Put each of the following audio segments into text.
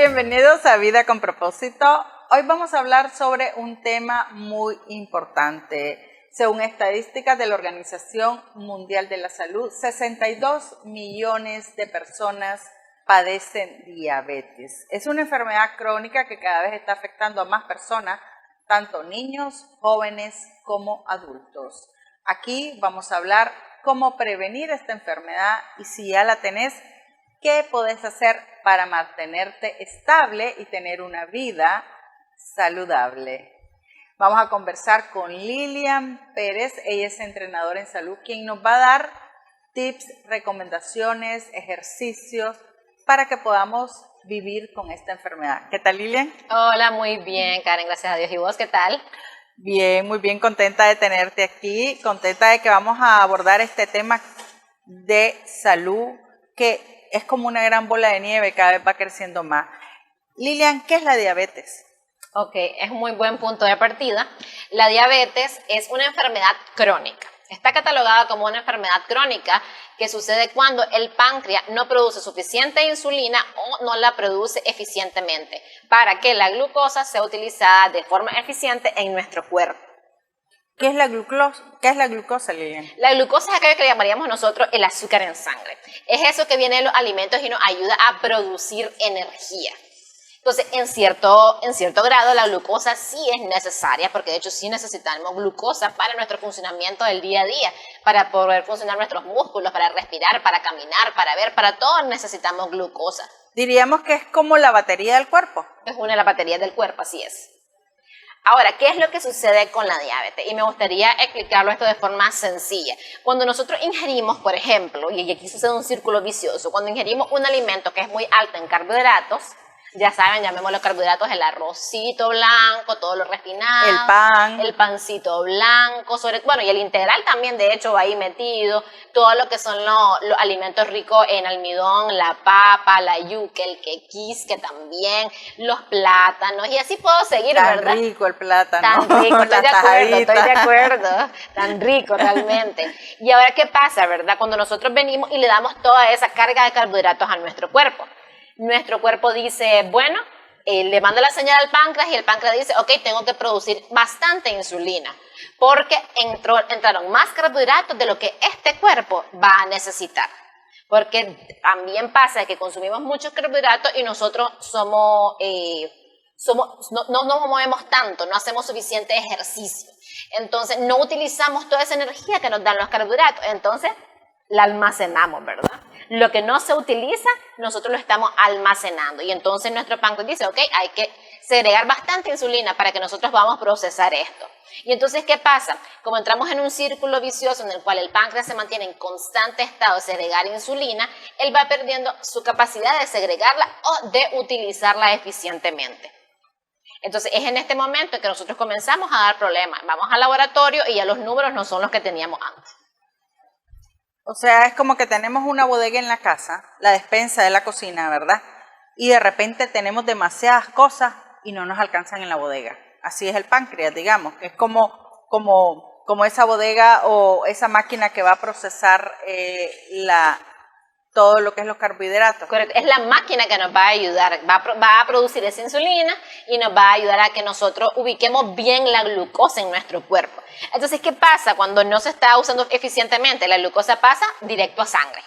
Bienvenidos a Vida con Propósito. Hoy vamos a hablar sobre un tema muy importante. Según estadísticas de la Organización Mundial de la Salud, 62 millones de personas padecen diabetes. Es una enfermedad crónica que cada vez está afectando a más personas, tanto niños, jóvenes como adultos. Aquí vamos a hablar cómo prevenir esta enfermedad y si ya la tenés, ¿qué podés hacer para mantenerte estable y tener una vida saludable? Vamos a conversar con Lilian Pérez, ella es entrenadora en salud, quien nos va a dar tips, recomendaciones, ejercicios para que podamos vivir con esta enfermedad. ¿Qué tal, Lilian? Hola, muy bien, Karen, gracias a Dios. ¿Y vos qué tal? Bien, muy bien, contenta de tenerte aquí, contenta de que vamos a abordar este tema de salud que es como una gran bola de nieve, cada vez va creciendo más. Lilian, ¿qué es la diabetes? Ok, es un muy buen punto de partida. La diabetes es una enfermedad crónica. Está catalogada como una enfermedad crónica que sucede cuando el páncreas no produce suficiente insulina o no la produce eficientemente para que la glucosa sea utilizada de forma eficiente en nuestro cuerpo. ¿Qué es la glucosa? ¿Qué es la glucosa, Lilian? La glucosa es aquello que le llamaríamos nosotros el azúcar en sangre. Es eso que viene de los alimentos y nos ayuda a producir energía. Entonces, en cierto grado, la glucosa sí es necesaria, porque de hecho sí necesitamos glucosa para nuestro funcionamiento del día a día, para poder funcionar nuestros músculos, para respirar, para caminar, para ver, para todo necesitamos glucosa. Diríamos que es como la batería del cuerpo. Es una de las baterías del cuerpo, así es. Ahora, ¿qué es lo que sucede con la diabetes? Y me gustaría explicarlo esto de forma sencilla. Cuando nosotros ingerimos, por ejemplo, y aquí sucede un círculo vicioso, cuando ingerimos un alimento que es muy alto en carbohidratos, ya saben, llamémoslo carbohidratos, el arrocito blanco, todo lo refinado, El pan, el pancito blanco, bueno, y el integral también, de hecho, va ahí metido, todo lo que son los alimentos ricos en almidón, la papa, la yuca, el quequisque también, los plátanos, y así puedo seguir, tan ¿verdad? rico el plátano. Tan rico, estoy de tajadita. acuerdo, tan rico realmente. Y ahora, ¿qué pasa, verdad? Cuando nosotros venimos y le damos toda esa carga de carbohidratos a nuestro cuerpo dice, bueno, le manda la señal al páncreas y el páncreas dice, ok, tengo que producir bastante insulina porque entraron más carbohidratos de lo que este cuerpo va a necesitar. Porque también pasa que consumimos muchos carbohidratos y nosotros no nos movemos tanto, no hacemos suficiente ejercicio. Entonces no utilizamos toda esa energía que nos dan los carbohidratos. Entonces la almacenamos, ¿verdad? Lo que no se utiliza, nosotros lo estamos almacenando. Y entonces nuestro páncreas dice, ok, hay que segregar bastante insulina para que nosotros podamos procesar esto. Y entonces, ¿qué pasa? Como entramos en un círculo vicioso en el cual el páncreas se mantiene en constante estado de segregar insulina, él va perdiendo su capacidad de segregarla o de utilizarla eficientemente. Entonces, es en este momento que nosotros comenzamos a dar problemas. Vamos al laboratorio y ya los números no son los que teníamos antes. O sea, es como que tenemos una bodega en la casa, la despensa de la cocina, ¿verdad? Y de repente tenemos demasiadas cosas y no nos alcanzan en la bodega. Así es el páncreas, digamos, que es como esa bodega o esa máquina que va a procesar todo lo que es los carbohidratos. Correcto, es la máquina que nos va a ayudar, va a producir esa insulina y nos va a ayudar a que nosotros ubiquemos bien la glucosa en nuestro cuerpo. Entonces, ¿qué pasa? Cuando no se está usando eficientemente, la glucosa pasa directo a sangre.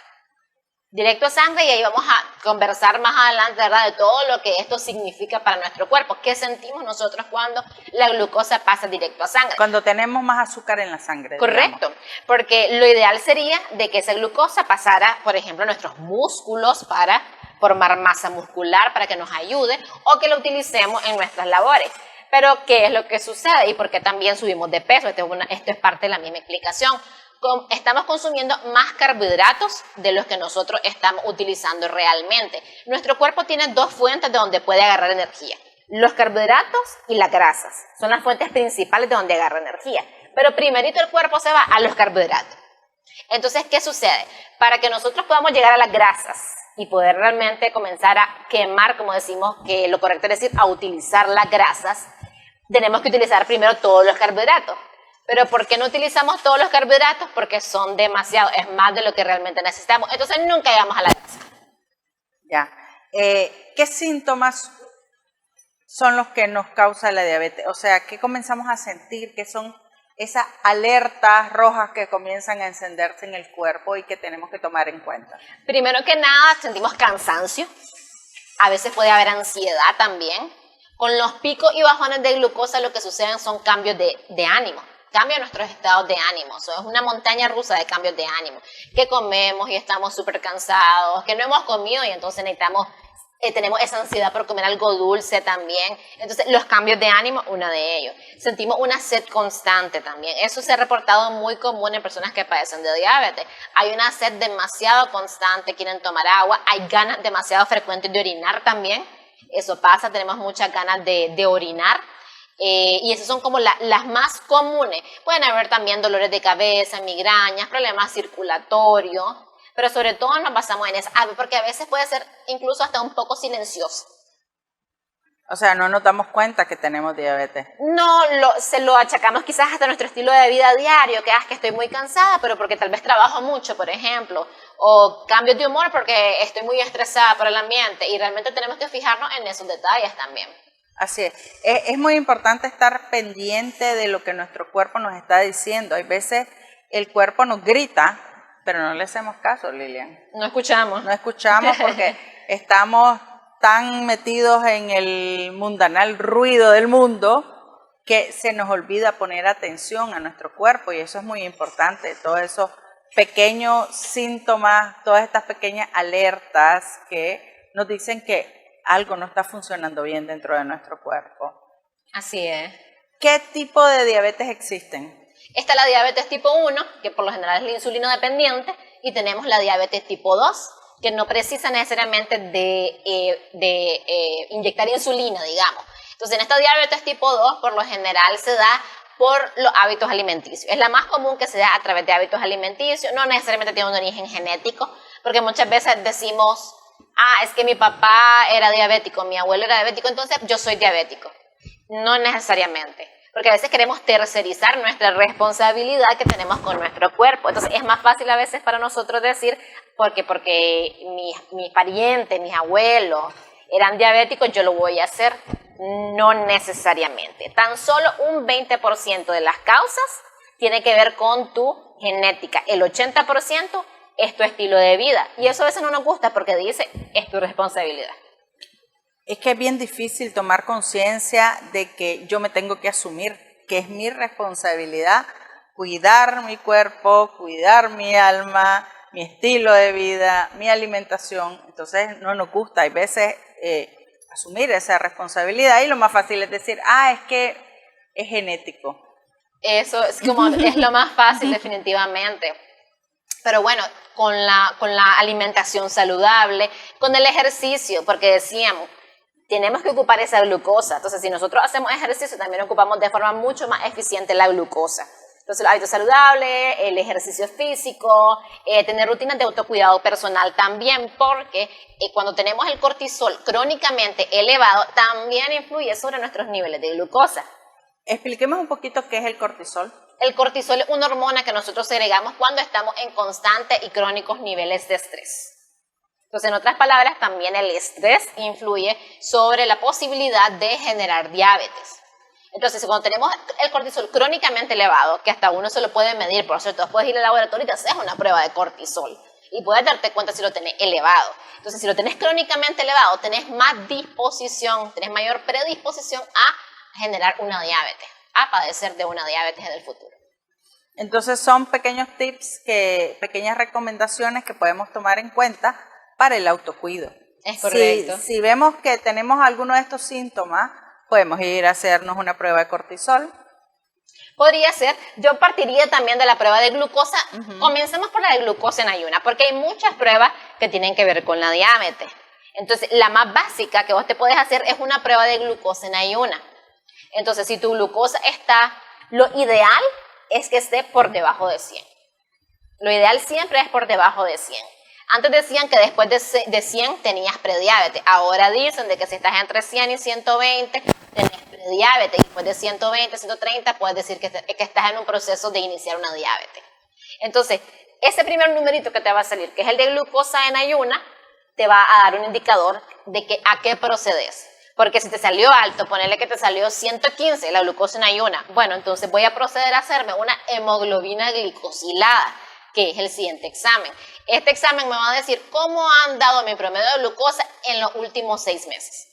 Directo a sangre, y ahí vamos a conversar más adelante, ¿verdad?, de todo lo que esto significa para nuestro cuerpo. ¿Qué sentimos nosotros cuando la glucosa pasa directo a sangre? Cuando tenemos más azúcar en la sangre. Correcto, digamos. porque lo ideal sería de que esa glucosa pasara, por ejemplo, a nuestros músculos para formar masa muscular, para que nos ayude, o que lo utilicemos en nuestras labores. Pero, ¿qué es lo que sucede? Y por qué también subimos de peso. Esto es parte de la misma explicación. Estamos consumiendo más carbohidratos de los que nosotros estamos utilizando realmente. Nuestro cuerpo tiene dos fuentes de donde puede agarrar energía. Los carbohidratos y las grasas son las fuentes principales de donde agarra energía. Pero primerito el cuerpo se va a los carbohidratos. Entonces, ¿qué sucede? Para que nosotros podamos llegar a las grasas y poder realmente comenzar a quemar, como decimos, que lo correcto es decir, a utilizar las grasas, tenemos que utilizar primero todos los carbohidratos. Pero ¿por qué no utilizamos todos los carbohidratos? Porque son demasiados, es más de lo que realmente necesitamos. Entonces nunca llegamos a la grasa. Ya. ¿qué síntomas son los que nos causa la diabetes? O sea, ¿qué comenzamos a sentir? ¿Qué son esas alertas rojas que comienzan a encenderse en el cuerpo y que tenemos que tomar en cuenta? Primero que nada, sentimos cansancio. A veces puede haber ansiedad también. Con los picos y bajones de glucosa lo que suceden son cambios de ánimo. Cambia nuestros estados de ánimo, es una montaña rusa de cambios de ánimo, que comemos y estamos súper cansados, que no hemos comido y entonces tenemos esa ansiedad por comer algo dulce también. Entonces los cambios de ánimo, uno de ellos. Sentimos una sed constante también, eso se ha reportado muy común en personas que padecen de diabetes. Hay una sed demasiado constante, quieren tomar agua, hay ganas demasiado frecuentes de orinar también, eso pasa, tenemos muchas ganas de orinar. Y esas son como las más comunes. Pueden haber también dolores de cabeza, migrañas, problemas circulatorios, pero sobre todo nos basamos en eso, porque a veces puede ser incluso hasta un poco silencioso. O sea, no nos damos cuenta que tenemos diabetes. No, se lo achacamos quizás hasta nuestro estilo de vida diario, que es que estoy muy cansada, pero porque tal vez trabajo mucho, por ejemplo, o cambios de humor porque estoy muy estresada por el ambiente, y realmente tenemos que fijarnos en esos detalles también. Así es. Es muy importante estar pendiente de lo que nuestro cuerpo nos está diciendo. Hay veces el cuerpo nos grita, pero no le hacemos caso, Lilian. No escuchamos. No escuchamos porque estamos tan metidos en el mundanal ruido del mundo que se nos olvida poner atención a nuestro cuerpo, y eso es muy importante. Todos esos pequeños síntomas, todas estas pequeñas alertas que nos dicen que algo no está funcionando bien dentro de nuestro cuerpo. Así es. ¿Qué tipo de diabetes existen? Está la diabetes tipo 1, que por lo general es la insulino dependiente, y tenemos la diabetes tipo 2, que no precisa necesariamente de inyectar insulina, digamos. Entonces, en esta diabetes tipo 2, por lo general se da por los hábitos alimenticios. Es la más común que se da a través de hábitos alimenticios, no necesariamente tiene un origen genético, porque muchas veces decimos, es que mi papá era diabético, mi abuelo era diabético, entonces yo soy diabético. No necesariamente, porque a veces queremos tercerizar nuestra responsabilidad que tenemos con nuestro cuerpo. Entonces es más fácil a veces para nosotros decir, porque mis parientes, mis abuelos eran diabéticos, yo lo voy a hacer. No necesariamente. Tan solo un 20% de las causas tiene que ver con tu genética. El 80% es tu estilo de vida. Y eso a veces no nos gusta porque dice, es tu responsabilidad. Es que es bien difícil tomar conciencia de que yo me tengo que asumir que es mi responsabilidad cuidar mi cuerpo, cuidar mi alma, mi estilo de vida, mi alimentación. Entonces no nos gusta. Hay veces asumir esa responsabilidad y lo más fácil es decir, es que es genético. Eso es lo más fácil definitivamente. Pero bueno, con la alimentación saludable, con el ejercicio, porque decíamos, tenemos que ocupar esa glucosa. Entonces, si nosotros hacemos ejercicio, también ocupamos de forma mucho más eficiente la glucosa. Entonces, los hábitos saludables, el ejercicio físico, tener rutinas de autocuidado personal también, porque cuando tenemos el cortisol crónicamente elevado, también influye sobre nuestros niveles de glucosa. Expliquemos un poquito qué es el cortisol. El cortisol es una hormona que nosotros segregamos cuando estamos en constantes y crónicos niveles de estrés. Entonces, en otras palabras, también el estrés influye sobre la posibilidad de generar diabetes. Entonces, cuando tenemos el cortisol crónicamente elevado, que hasta uno se lo puede medir, por cierto, puedes ir al laboratorio y te haces una prueba de cortisol y puedes darte cuenta si lo tenés elevado. Entonces, si lo tenés crónicamente elevado, tenés más disposición, tenés mayor predisposición a generar una diabetes, a padecer de una diabetes en el futuro. Entonces, son pequeños tips, pequeñas recomendaciones que podemos tomar en cuenta para el autocuido. Es correcto. Si vemos que tenemos alguno de estos síntomas, podemos ir a hacernos una prueba de cortisol. Podría ser. Yo partiría también de la prueba de glucosa. Comencemos por la de glucosa en ayuna, porque hay muchas pruebas que tienen que ver con la diabetes. Entonces, la más básica que vos te puedes hacer es una prueba de glucosa en ayuna. Entonces, si tu glucosa está, lo ideal es que esté por debajo de 100. Lo ideal siempre es por debajo de 100. Antes decían que después de 100 tenías prediabetes. Ahora dicen de que si estás entre 100 y 120 tenés prediabetes. Y después de 120, 130 puedes decir que estás en un proceso de iniciar una diabetes. Entonces, ese primer numerito que te va a salir, que es el de glucosa en ayuna, te va a dar un indicador de que a qué procedes. Porque si te salió alto, ponerle que te salió 115, la glucosa en ayuna, bueno, entonces voy a proceder a hacerme una hemoglobina glicosilada, que es el siguiente examen. Este examen me va a decir cómo ha andado mi promedio de glucosa en los últimos 6 meses.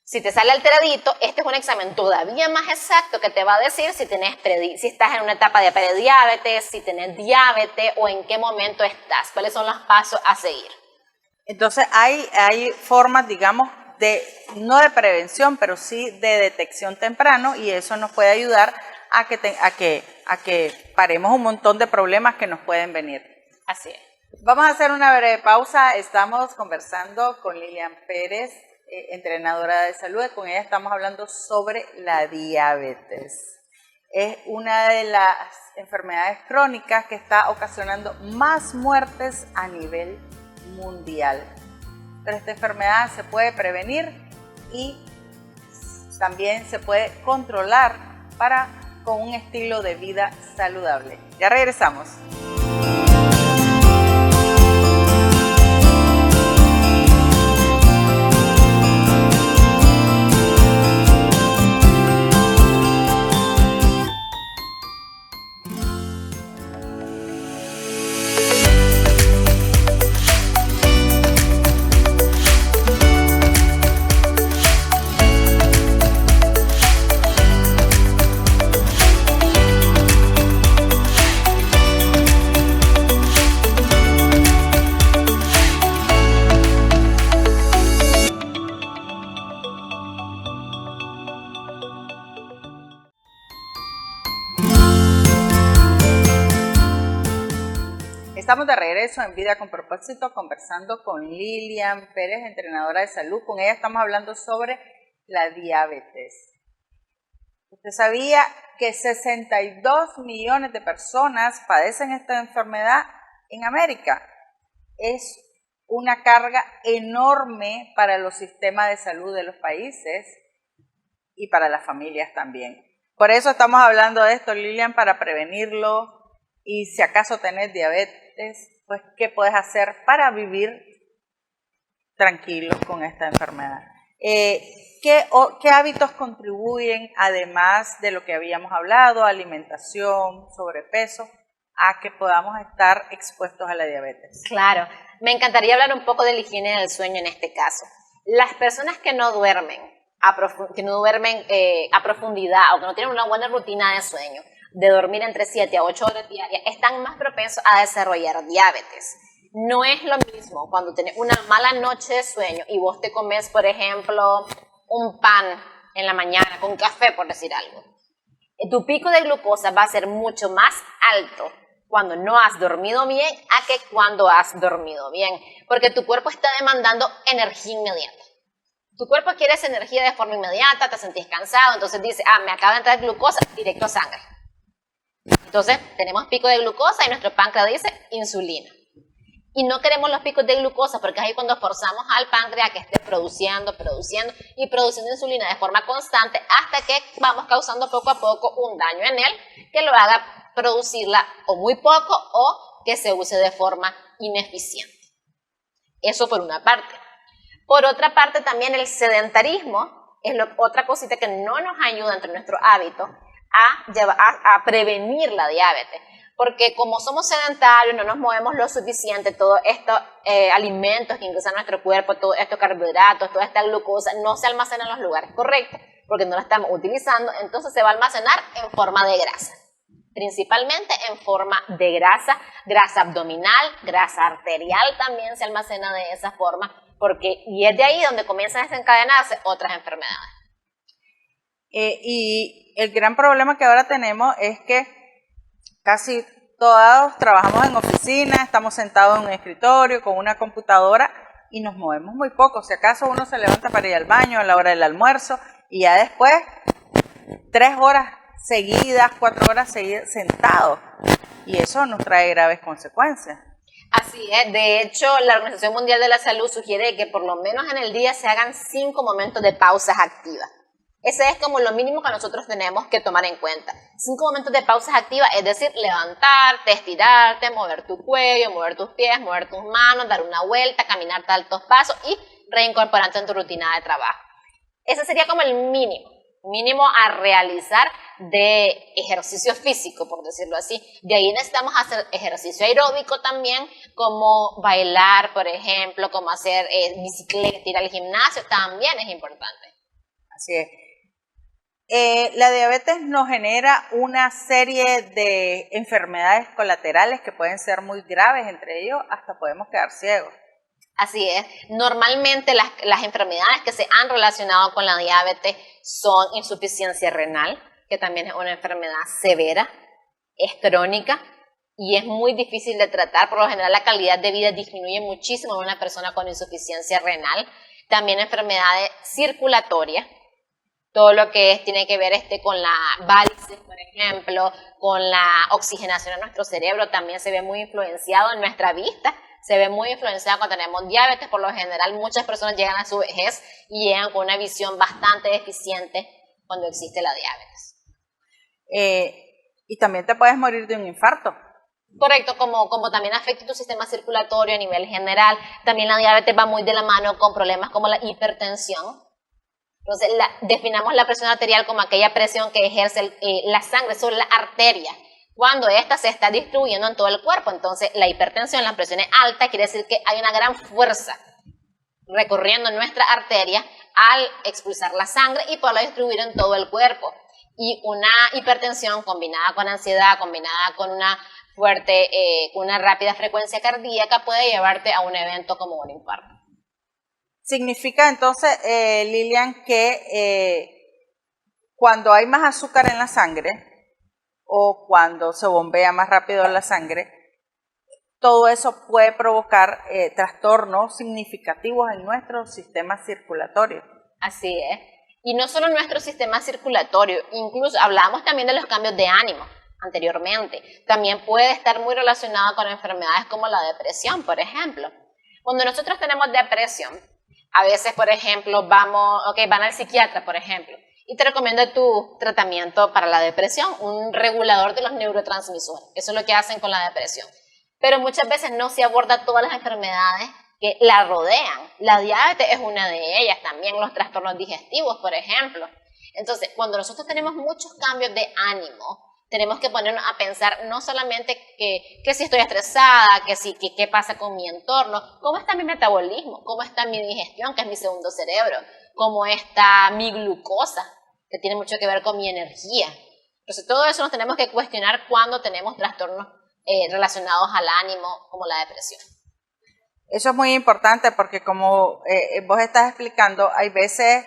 Si te sale alteradito, este es un examen todavía más exacto que te va a decir si estás en una etapa de prediabetes, si tienes diabetes o en qué momento estás, cuáles son los pasos a seguir. Entonces hay formas, digamos, no de prevención, pero sí de detección temprano, y eso nos puede ayudar a que paremos un montón de problemas que nos pueden venir. Así es. Vamos a hacer una breve pausa. Estamos conversando con Lilian Pérez, entrenadora de salud. Con ella estamos hablando sobre la diabetes. Es una de las enfermedades crónicas que está ocasionando más muertes a nivel mundial. Pero esta enfermedad se puede prevenir y también se puede controlar con un estilo de vida saludable. Ya regresamos. Estamos de regreso en Vida con Propósito conversando con Lilian Pérez, entrenadora de salud. Con ella estamos hablando sobre la diabetes. ¿Usted sabía que 62 millones de personas padecen esta enfermedad en América? Es una carga enorme para los sistemas de salud de los países y para las familias también. Por eso estamos hablando de esto, Lilian, para prevenirlo. Y si acaso tenés diabetes, pues ¿qué puedes hacer para vivir tranquilo con esta enfermedad? ¿Qué hábitos contribuyen, además de lo que habíamos hablado, alimentación, sobrepeso, a que podamos estar expuestos a la diabetes? Claro, me encantaría hablar un poco de la higiene del sueño en este caso. Las personas que no duermen a profundidad o que no tienen una buena rutina de sueño, de dormir entre 7 a 8 horas diarias, están más propensos a desarrollar diabetes. No es lo mismo cuando tenés una mala noche de sueño y vos te comes, por ejemplo, un pan en la mañana con café, por decir algo. Tu pico de glucosa va a ser mucho más alto cuando no has dormido bien a que cuando has dormido bien, porque tu cuerpo está demandando energía inmediata. Tu cuerpo quiere esa energía de forma inmediata, te sentís cansado, entonces dice, me acaba de entrar glucosa, directo a sangre. Entonces tenemos pico de glucosa y nuestro páncreas dice insulina. Y no queremos los picos de glucosa porque es ahí cuando forzamos al páncreas a que esté produciendo insulina de forma constante hasta que vamos causando poco a poco un daño en él que lo haga producirla o muy poco o que se use de forma ineficiente. Eso por una parte. Por otra parte también el sedentarismo es otra cosita que no nos ayuda entre nuestros hábitos a prevenir la diabetes, porque como somos sedentarios, no nos movemos lo suficiente, todos estos alimentos que ingresan a nuestro cuerpo, todos estos carbohidratos, toda esta glucosa, no se almacenan en los lugares correctos, porque no la estamos utilizando, entonces se va a almacenar en forma de grasa, principalmente en forma de grasa abdominal, grasa arterial también se almacena de esa forma, y es de ahí donde comienzan a desencadenarse otras enfermedades. Y el gran problema que ahora tenemos es que casi todos trabajamos en oficina, estamos sentados en un escritorio con una computadora y nos movemos muy poco. Si acaso uno se levanta para ir al baño a la hora del almuerzo y ya después 3 horas seguidas, 4 horas seguidas sentados, y eso nos trae graves consecuencias. Así es, de hecho la Organización Mundial de la Salud sugiere que por lo menos en el día se hagan 5 momentos de pausas activas. Ese es como lo mínimo que nosotros tenemos que tomar en cuenta. 5 momentos de pausas activas, es decir, levantarte, estirarte, mover tu cuello, mover tus pies, mover tus manos, dar una vuelta, caminar altos pasos y reincorporando en tu rutina de trabajo. Ese sería como el mínimo a realizar de ejercicio físico, por decirlo así. De ahí necesitamos hacer ejercicio aeróbico también, como bailar, por ejemplo, como hacer bicicleta, ir al gimnasio, también es importante. Así es. La diabetes nos genera una serie de enfermedades colaterales que pueden ser muy graves, entre ellos hasta podemos quedar ciegos. Así es. Normalmente las enfermedades que se han relacionado con la diabetes son insuficiencia renal, que también es una enfermedad severa, es crónica y es muy difícil de tratar. Por lo general la calidad de vida disminuye muchísimo en una persona con insuficiencia renal. También enfermedades circulatorias, todo lo que tiene que ver con la válices, por ejemplo, con la oxigenación en nuestro cerebro, también se ve muy influenciado en nuestra vista. Se ve muy influenciado cuando tenemos diabetes. Por lo general muchas personas llegan a su vejez y llegan con una visión bastante deficiente cuando existe la diabetes. Y también te puedes morir de un infarto. Correcto, como también afecta tu sistema circulatorio a nivel general. También la diabetes va muy de la mano con problemas como la hipertensión. Entonces definamos la presión arterial como aquella presión que ejerce la sangre sobre la arteria cuando ésta se está distribuyendo en todo el cuerpo. Entonces la hipertensión, la presión es alta, quiere decir que hay una gran fuerza recorriendo nuestra arteria al expulsar la sangre y poderla distribuir en todo el cuerpo. Y una hipertensión combinada con ansiedad, combinada con una una rápida frecuencia cardíaca puede llevarte a un evento como un infarto. Significa entonces, Lilian, que cuando hay más azúcar en la sangre o cuando se bombea más rápido la sangre, todo eso puede provocar trastornos significativos en nuestro sistema circulatorio. Así es. Y no solo nuestro sistema circulatorio, incluso hablamos también de los cambios de ánimo anteriormente. También puede estar muy relacionado con enfermedades como la depresión, por ejemplo. Cuando nosotros tenemos depresión, a veces, por ejemplo, van al psiquiatra, por ejemplo, y te recomienda tu tratamiento para la depresión, un regulador de los neurotransmisores. Eso es lo que hacen con la depresión. Pero muchas veces no se aborda todas las enfermedades que la rodean. La diabetes es una de ellas, también los trastornos digestivos, por ejemplo. Entonces, cuando nosotros tenemos muchos cambios de ánimo, tenemos que ponernos a pensar no solamente que si estoy estresada, qué pasa con mi entorno, cómo está mi metabolismo, cómo está mi digestión, que es mi segundo cerebro, cómo está mi glucosa, que tiene mucho que ver con mi energía. Entonces, todo eso nos tenemos que cuestionar cuando tenemos trastornos relacionados al ánimo, como la depresión. Eso es muy importante porque como vos estás explicando, hay veces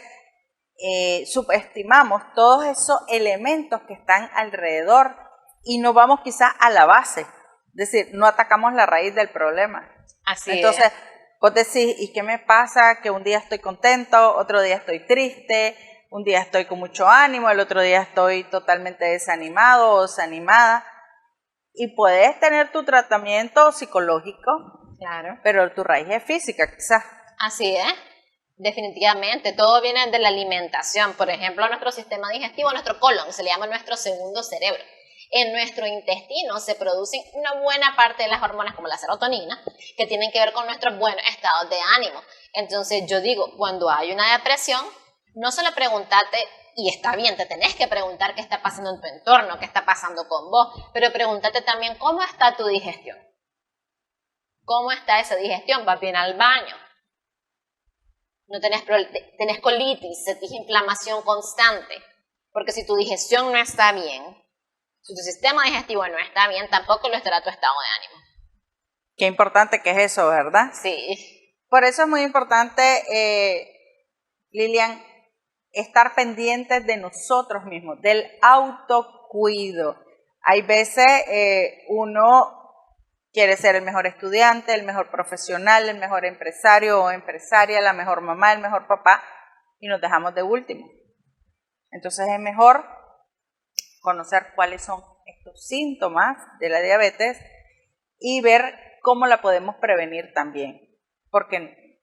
subestimamos todos esos elementos que están alrededor y no vamos quizás a la base, es decir, no atacamos la raíz del problema. Así Entonces, es. vos decís, ¿y qué me pasa? Que un día estoy contento, otro día estoy triste, un día estoy con mucho ánimo, el otro día estoy totalmente desanimado o desanimada. Y puedes tener tu tratamiento psicológico, Claro. pero tu raíz es física, quizás. Así es. Definitivamente, todo viene de la alimentación. Por ejemplo, nuestro sistema digestivo, nuestro colon, se le llama nuestro segundo cerebro. En nuestro intestino se producen una buena parte de las hormonas como la serotonina, que tienen que ver con nuestros buenos estados de ánimo. Entonces yo digo, cuando hay una depresión, no solo pregúntate, y está bien, te tenés que preguntar qué está pasando en tu entorno, qué está pasando con vos, pero pregúntate también cómo está tu digestión. ¿Cómo está esa digestión? ¿Vas bien al baño? No tenés colitis, sentís inflamación constante, porque si tu digestión no está bien, si tu sistema digestivo no está bien, tampoco lo estará tu estado de ánimo. Qué importante que es eso, ¿verdad? Sí. Por eso es muy importante, Lilian, estar pendientes de nosotros mismos, del autocuido. Hay veces uno quiere ser el mejor estudiante, el mejor profesional, el mejor empresario o empresaria, la mejor mamá, el mejor papá, y nos dejamos de último. Entonces es mejor conocer cuáles son estos síntomas de la diabetes y ver cómo la podemos prevenir también. Porque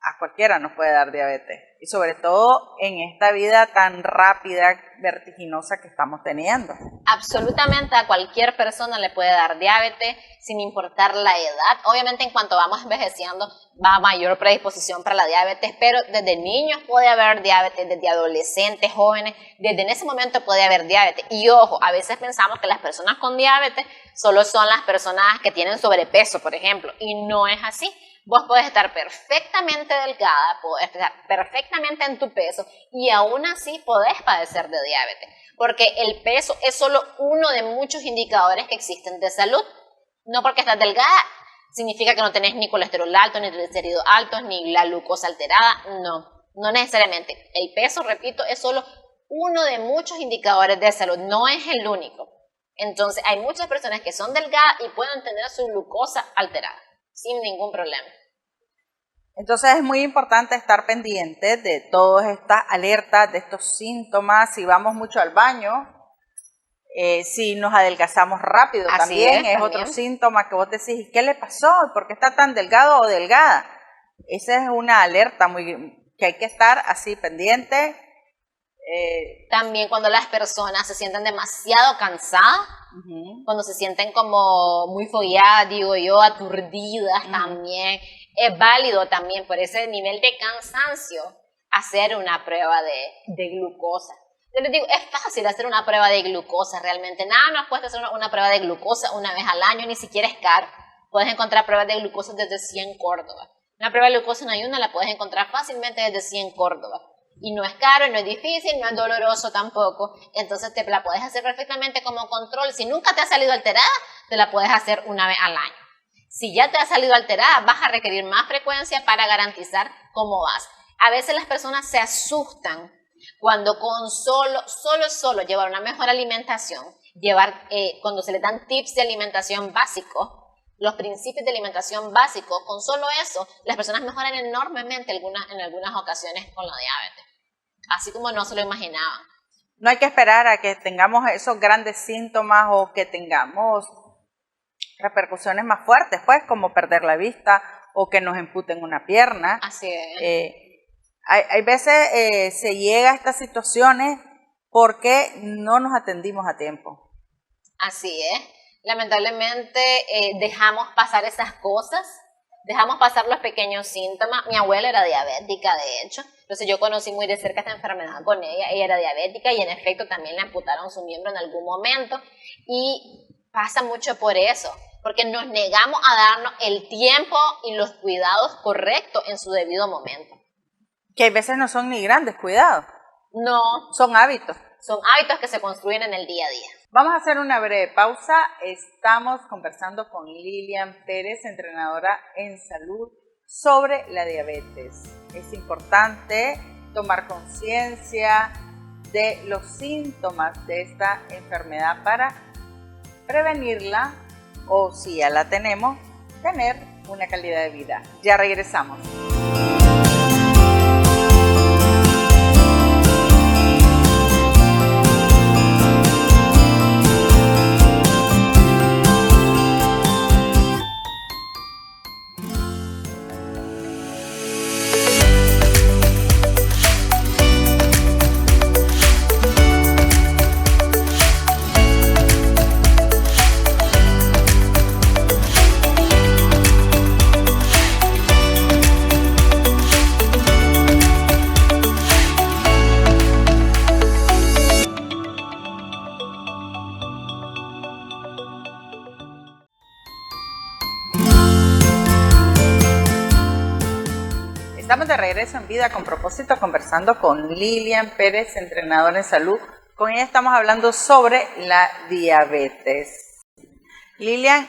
a cualquiera nos puede dar diabetes. Y sobre todo en esta vida tan rápida, vertiginosa que estamos teniendo. Absolutamente a cualquier persona le puede dar diabetes, sin importar la edad. Obviamente en cuanto vamos envejeciendo va a mayor predisposición para la diabetes, pero desde niños puede haber diabetes, desde adolescentes, jóvenes, desde en ese momento puede haber diabetes. Y ojo, a veces pensamos que las personas con diabetes solo son las personas que tienen sobrepeso, por ejemplo, y no es así. Vos podés estar perfectamente delgada, podés estar perfectamente en tu peso y aún así podés padecer de diabetes, porque el peso es solo uno de muchos indicadores que existen de salud. No porque estás delgada significa que no tenés ni colesterol alto, ni triglicéridos altos, ni la glucosa alterada. No necesariamente. El peso, repito, es solo uno de muchos indicadores de salud, no es el único. Entonces hay muchas personas que son delgadas y pueden tener su glucosa alterada sin ningún problema. Entonces es muy importante estar pendiente de todas estas alertas, de estos síntomas, si vamos mucho al baño, si nos adelgazamos rápido. Así también es otro síntoma que vos decís, ¿qué le pasó? ¿Por qué está tan delgado o delgada? Esa es una alerta que hay que estar así pendiente. También cuando las personas se sienten demasiado cansadas, cuando se sienten como muy fogueadas, digo yo, aturdidas, también es válido también por ese nivel de cansancio hacer una prueba de glucosa. Yo les digo, es fácil hacer una prueba de glucosa realmente, nada nos cuesta hacer una prueba de glucosa una vez al año, ni siquiera es caro. Puedes encontrar pruebas de glucosa desde 100 Córdoba. Una prueba de glucosa en ayuno la puedes encontrar fácilmente desde 100 Córdoba. Y no es caro, no es difícil, no es doloroso tampoco. Entonces te la puedes hacer perfectamente como control. Si nunca te ha salido alterada, te la puedes hacer una vez al año. Si ya te ha salido alterada, vas a requerir más frecuencia para garantizar cómo vas. A veces las personas se asustan cuando con solo llevar una mejor alimentación, cuando se les dan tips de alimentación básicos, los principios de alimentación básicos, con solo eso, las personas mejoran enormemente en algunas ocasiones con la diabetes, así como no se lo imaginaban. No hay que esperar a que tengamos esos grandes síntomas o que tengamos repercusiones más fuertes, pues, como perder la vista o que nos amputen una pierna. Así es. Hay veces se llega a estas situaciones porque no nos atendimos a tiempo. Así es. Lamentablemente dejamos pasar esas cosas, dejamos pasar los pequeños síntomas. Mi abuela era diabética, de hecho, entonces yo conocí muy de cerca esta enfermedad con ella. Ella era diabética y en efecto también le amputaron su miembro en algún momento, y pasa mucho por eso, porque nos negamos a darnos el tiempo y los cuidados correctos en su debido momento. Que a veces no son ni grandes cuidados. No. Son hábitos. Son hábitos que se construyen en el día a día. Vamos a hacer una breve pausa. Estamos conversando con Lilian Pérez, entrenadora en salud, sobre la diabetes. Es importante tomar conciencia de los síntomas de esta enfermedad para prevenirla o, si ya la tenemos, tener una calidad de vida. Ya regresamos. Estamos de regreso en Vida con Propósito, conversando con Lilian Pérez, entrenadora en salud. Con ella estamos hablando sobre la diabetes. Lilian,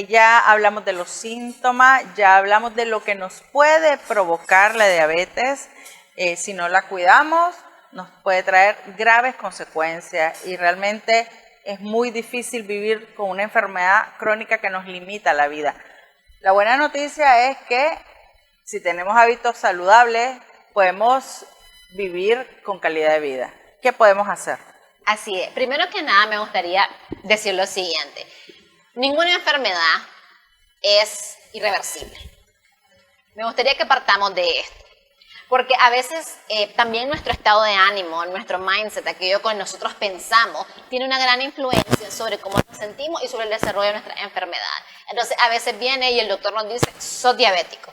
ya hablamos de los síntomas, ya hablamos de lo que nos puede provocar la diabetes. Si no la cuidamos, nos puede traer graves consecuencias y realmente es muy difícil vivir con una enfermedad crónica que nos limita la vida. La buena noticia es que si tenemos hábitos saludables, podemos vivir con calidad de vida. ¿Qué podemos hacer? Así es. Primero que nada, me gustaría decir lo siguiente. Ninguna enfermedad es irreversible. Me gustaría que partamos de esto. Porque a veces también nuestro estado de ánimo, nuestro mindset, aquello que nosotros pensamos, tiene una gran influencia sobre cómo nos sentimos y sobre el desarrollo de nuestra enfermedad. Entonces, a veces viene y el doctor nos dice, sos diabético.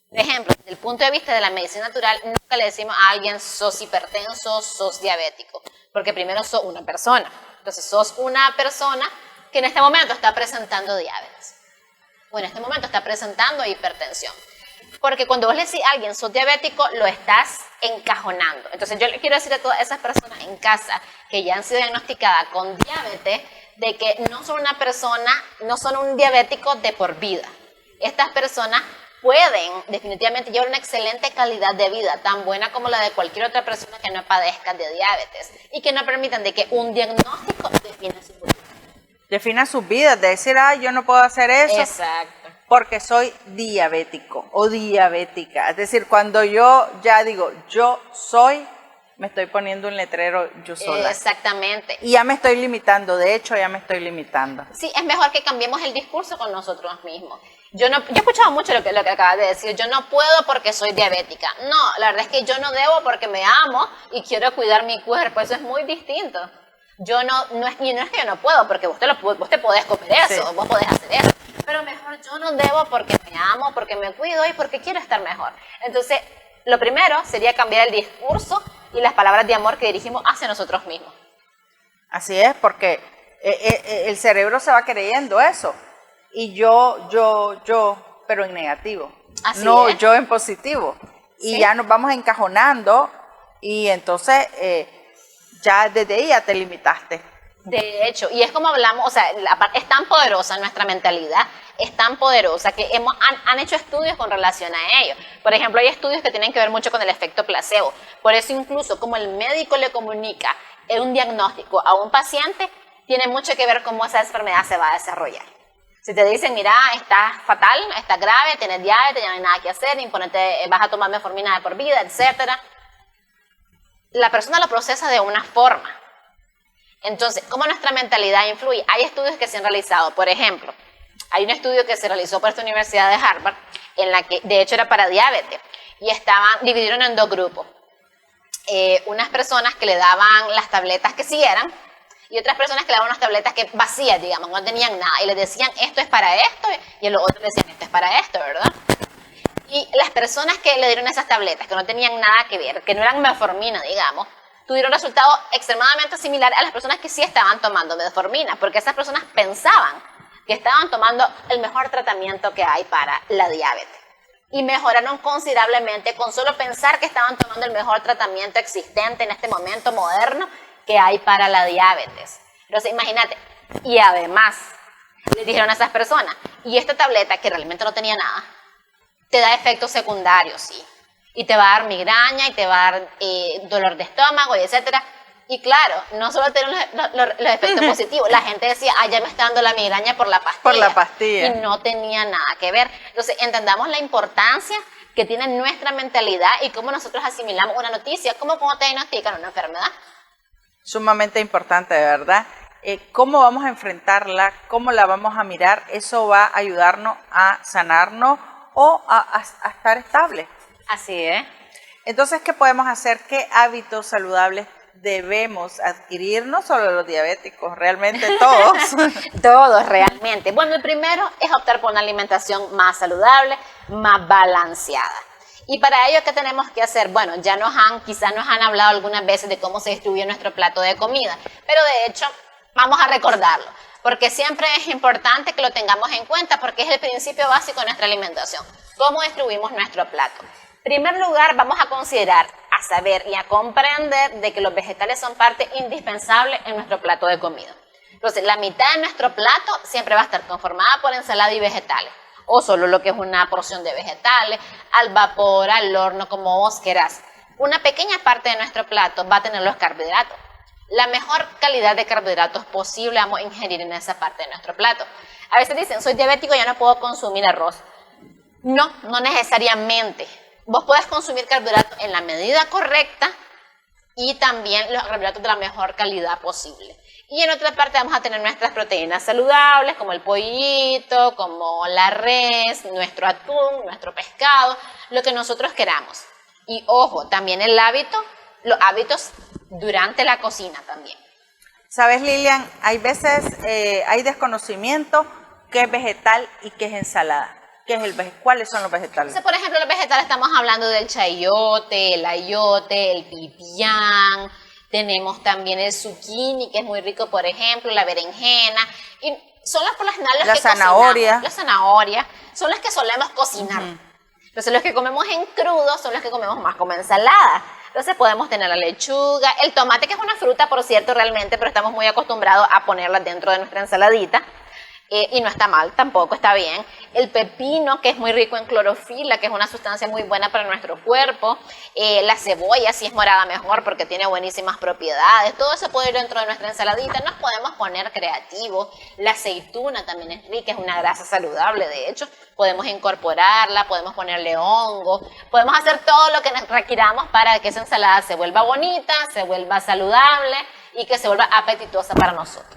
Por ejemplo, desde el punto de vista de la medicina natural, nunca le decimos a alguien, sos hipertenso, sos diabético. Porque primero sos una persona. Entonces, sos una persona que en este momento está presentando diabetes. O en este momento está presentando hipertensión. Porque cuando vos le decís a alguien, sos diabético, lo estás encajonando. Entonces yo le quiero decir a todas esas personas en casa que ya han sido diagnosticadas con diabetes, de que no son una persona, no son un diabético de por vida. Estas personas pueden definitivamente llevar una excelente calidad de vida, tan buena como la de cualquier otra persona que no padezca de diabetes, y que no permitan de que un diagnóstico defina su vida. Defina sus vidas, de decir, yo no puedo hacer eso. Exacto. Porque soy diabético o diabética. Es decir, cuando yo ya digo, yo soy, me estoy poniendo un letrero yo sola. Exactamente. Y ya me estoy limitando, de hecho ya me estoy limitando. Sí, es mejor que cambiemos el discurso con nosotros mismos. Yo he escuchado mucho lo que acabas de decir, yo no puedo porque soy diabética. No, la verdad es que yo no debo porque me amo y quiero cuidar mi cuerpo, eso es muy distinto. No es que yo no puedo, porque vos te podés comer eso, sí. Vos podés hacer eso. Pero mejor yo no debo porque me amo, porque me cuido y porque quiero estar mejor. Entonces, lo primero sería cambiar el discurso y las palabras de amor que dirigimos hacia nosotros mismos. Así es, porque el cerebro se va creyendo eso. Y yo, pero en negativo. Así no, es. yo en positivo. Y ¿sí? ya nos vamos encajonando y entonces ya desde ahí ya te limitaste. De hecho, y es como hablamos, o sea, es tan poderosa nuestra mentalidad, es tan poderosa que han hecho estudios con relación a ello. Por ejemplo, hay estudios que tienen que ver mucho con el efecto placebo. Por eso incluso como el médico le comunica un diagnóstico a un paciente, tiene mucho que ver cómo esa enfermedad se va a desarrollar. Si te dicen, mira, estás fatal, estás grave, tienes diabetes, ya no hay nada que hacer, vas a tomar metformina de por vida, etc. La persona lo procesa de una forma. Entonces, ¿cómo nuestra mentalidad influye? Hay estudios que se han realizado. Por ejemplo, hay un estudio que se realizó por esta Universidad de Harvard, en la que de hecho era para diabetes, y dividieron en dos grupos. Unas personas que le daban las tabletas que sí eran, y otras personas que le daban unas tabletas que vacías, digamos, no tenían nada, y les decían, esto es para esto, y los otros decían, esto es para esto, ¿verdad? Y las personas que le dieron esas tabletas, que no tenían nada que ver, que no eran metformina, digamos, tuvieron resultados extremadamente similares a las personas que sí estaban tomando metformina, porque esas personas pensaban que estaban tomando el mejor tratamiento que hay para la diabetes. Y mejoraron considerablemente con solo pensar que estaban tomando el mejor tratamiento existente en este momento moderno que hay para la diabetes. Entonces, imagínate, y además, les dijeron a esas personas, y esta tableta, que realmente no tenía nada, te da efectos secundarios, sí. Y te va a dar migraña, y te va a dar dolor de estómago, y etcétera. Y claro, no solo tienen los efectos positivos, la gente decía, ya me está dando la migraña por la pastilla. Por la pastilla. Y no tenía nada que ver. Entonces, entendamos la importancia que tiene nuestra mentalidad y cómo nosotros asimilamos una noticia, como cuando te diagnostican una enfermedad. Sumamente importante, de verdad. ¿Cómo vamos a enfrentarla? ¿Cómo la vamos a mirar? Eso va a ayudarnos a sanarnos o a estar estables. Así es. Entonces, ¿qué podemos hacer? ¿Qué hábitos saludables debemos adquirir? No solo los diabéticos, realmente todos. Todos, realmente. Bueno, el primero es optar por una alimentación más saludable, más balanceada. Y para ello, ¿qué tenemos que hacer? Bueno, quizás nos han hablado algunas veces de cómo se distribuye nuestro plato de comida, pero de hecho, vamos a recordarlo, porque siempre es importante que lo tengamos en cuenta, porque es el principio básico de nuestra alimentación. ¿Cómo distribuimos nuestro plato? En primer lugar, vamos a considerar, a saber y a comprender de que los vegetales son parte indispensable en nuestro plato de comida. Entonces, la mitad de nuestro plato siempre va a estar conformada por ensalada y vegetales, o solo lo que es una porción de vegetales, al vapor, al horno, como vos querás. Una pequeña parte de nuestro plato va a tener los carbohidratos. La mejor calidad de carbohidratos posible vamos a ingerir en esa parte de nuestro plato. A veces dicen, soy diabético, ya no puedo consumir arroz. No, no necesariamente. Vos podés consumir carbohidratos en la medida correcta y también los carbohidratos de la mejor calidad posible. Y en otra parte vamos a tener nuestras proteínas saludables, como el pollito, como la res, nuestro atún, nuestro pescado, lo que nosotros queramos. Y ojo, también los hábitos durante la cocina también. Sabes, Lilian, hay veces hay desconocimiento qué es vegetal y qué es ensalada. ¿Cuáles son los vegetales? Entonces, por ejemplo, los vegetales estamos hablando del chayote, el ayote, el pipián, tenemos también el zucchini, que es muy rico, por ejemplo, la berenjena, y son las por las general las que zanahoria. cocinamos. La zanahoria son las que solemos cocinar. Entonces, los que comemos en crudo son los que comemos más como ensalada. Entonces, podemos tener la lechuga, el tomate, que es una fruta, por cierto, realmente, pero estamos muy acostumbrados a ponerla dentro de nuestra ensaladita. Y no está mal, tampoco está bien. El pepino, que es muy rico en clorofila, que es una sustancia muy buena para nuestro cuerpo. La cebolla, si es morada, mejor, porque tiene buenísimas propiedades. Todo eso puede ir dentro de nuestra ensaladita. Nos podemos poner creativos. La aceituna también es rica, es una grasa saludable, de hecho. Podemos incorporarla, podemos ponerle hongo. Podemos hacer todo lo que requiramos para que esa ensalada se vuelva bonita, se vuelva saludable y que se vuelva apetitosa para nosotros.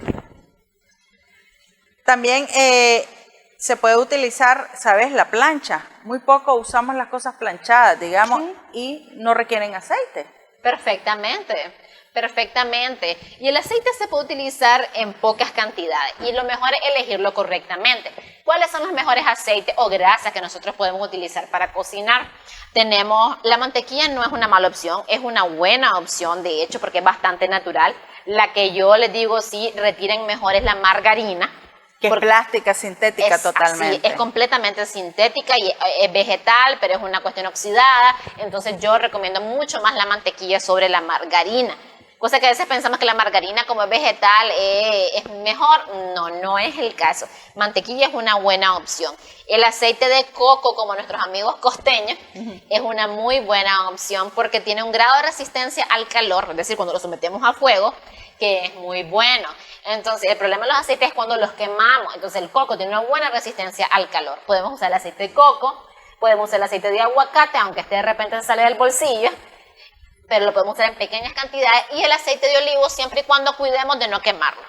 También se puede utilizar, ¿sabes? La plancha. Muy poco usamos las cosas planchadas, digamos, y no requieren aceite. Perfectamente, perfectamente. Y el aceite se puede utilizar en pocas cantidades y lo mejor es elegirlo correctamente. ¿Cuáles son los mejores aceites o grasas que nosotros podemos utilizar para cocinar? Tenemos, la mantequilla no es una mala opción, es una buena opción, de hecho, porque es bastante natural. La que yo les digo, sí, retiren mejor es la margarina. Que es plástica, sintética totalmente. Sí, es completamente sintética y es vegetal, pero es una cuestión oxidada. Entonces yo recomiendo mucho más la mantequilla sobre la margarina. Cosa que a veces pensamos que la margarina como es vegetal es mejor. No, no es el caso. Mantequilla es una buena opción. El aceite de coco, como nuestros amigos costeños, es una muy buena opción porque tiene un grado de resistencia al calor, es decir, cuando lo sometemos a fuego, que es muy bueno. Entonces, el problema de los aceites es cuando los quemamos. Entonces, el coco tiene una buena resistencia al calor. Podemos usar el aceite de coco, podemos usar el aceite de aguacate, aunque este de repente sale del bolsillo, pero lo podemos usar en pequeñas cantidades. Y el aceite de olivo siempre y cuando cuidemos de no quemarlo.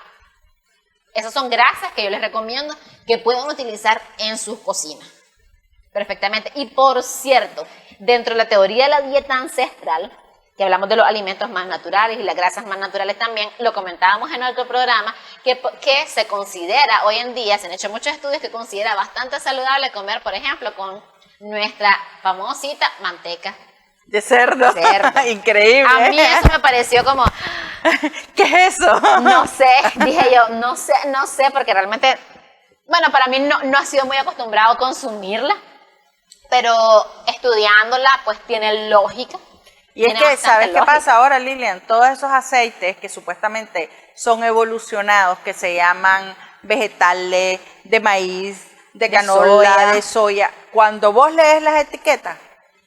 Esas son grasas que yo les recomiendo que puedan utilizar en sus cocinas. Perfectamente. Y por cierto, dentro de la teoría de la dieta ancestral, que hablamos de los alimentos más naturales y las grasas más naturales también, lo comentábamos en otro programa, que se considera hoy en día, se han hecho muchos estudios que considera bastante saludable comer, por ejemplo, con nuestra famosita manteca de cerdo. Increíble. A mí eso me pareció como... ¿Qué es eso? No sé, dije yo, no sé, porque realmente, bueno, para mí no ha sido muy acostumbrado a consumirla, pero estudiándola, pues tiene lógica. Y es que, ¿sabes qué pasa ahora, Lilian? Todos esos aceites que supuestamente son evolucionados, que se llaman vegetales, de maíz, de canola, de soya, cuando vos lees las etiquetas,